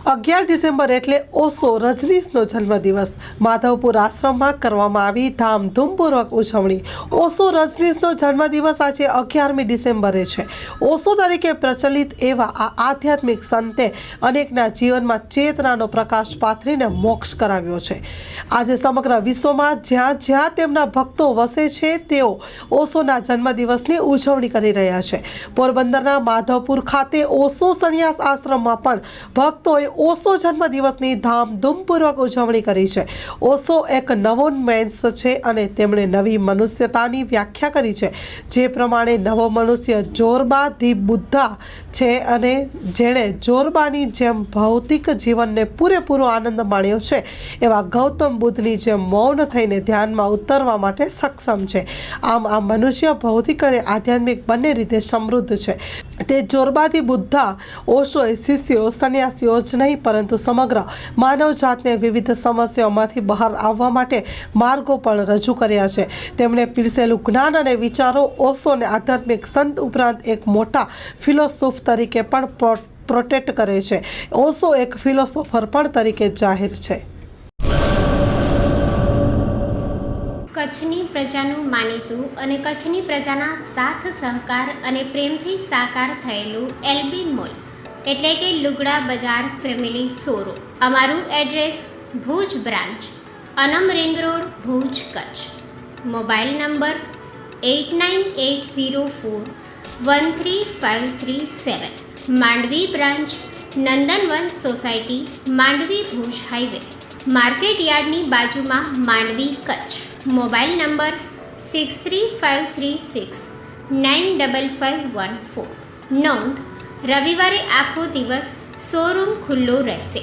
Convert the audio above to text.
11 December એટલે ઓશો રજનીશનો જન્મદિવસ માધવપુર આશ્રમમાં કરવામાં આવી ધામધૂમપૂર્વક ઉજવણી। ઓશો રજનીશનો જન્મદિવસ આજે 11મી ડિસેમ્બરે છે। ઓશો તરીકે પ્રચલિત એવા આ આધ્યાત્મિક સંતે અનેકના જીવનમાં ચેતનાનો પ્રકાશ પાથરીને મોક્ષ કરાવ્યો છે। આજે સમગ્ર વિશ્વમાં જ્યાં જ્યાં તેમના ભક્તો વસે છે તેઓ ઓશોના જન્મદિવસની ઉજવણી કરી રહ્યા છે। પોરબંદરના માધવપુર ખાતે ઓશો સંન્યાસ આશ્રમમાં પણ ભક્તોએ ઓશો જન્મદિવસની ધામધૂમપૂર્વક ઉજવણી કરી છે। ઓશો એક નવો મેન્સ છે અને તેમણે નવી મનુષ્યતાની વ્યાખ્યા કરી છે, જે પ્રમાણે નવો મનુષ્ય જોરબા ધી બુદ્ધા છે અને જેણે જોરબાની જેમ ભૌતિક જીવનને પૂરેપૂરો આનંદ માણ્યો છે, એવા ગૌતમ બુદ્ધની જેમ મૌન થઈને ધ્યાનમાં ઉતરવા માટે સક્ષમ છે। આમ આ મનુષ્ય ભૌતિક અને આધ્યાત્મિક બંને રીતે સમૃદ્ધ છે। તે જોરબાથી બુદ્ધા ઓશોએ શિષ્યો સંન્યાસીઓ જ નહીં પરંતુ સમગ્ર માનવજાતને વિવિધ સમસ્યાઓમાંથી બહાર આવવા માટે માર્ગો પણ રજૂ કર્યા છે। તેમણે પીરસેલું જ્ઞાન અને વિચારો ઓશોને આધ્યાત્મિક સંત ઉપરાંત એક મોટા ફિલોસોફ તરીકે પણ પ્રોટેક્ટ કરે છે। ઓશો એક ફિલોસોફર પણ તરીકે જાહેર છે। કચ્છની પ્રજાનું માનીતું અને કચ્છની પ્રજાના સાથ સહકાર અને પ્રેમથી સાકાર થયેલું એલબી મોલ એટલે કે લુગડા બજાર ફેમિલી શોરૂમ। અમારું address Bhuj branch, Anam ring road, Bhuj, Kutch. Mobile number 8980413537। Mandvi branch, Nandanvan society, Mandvi, Bhuj highway, market યાર્ડની બાજુમાં, માંડવી, કચ્છ। Mobile number 6353695514। નોંધ: રવિવારે આખો દિવસ શોરૂમ ખુલ્લો રહેશે।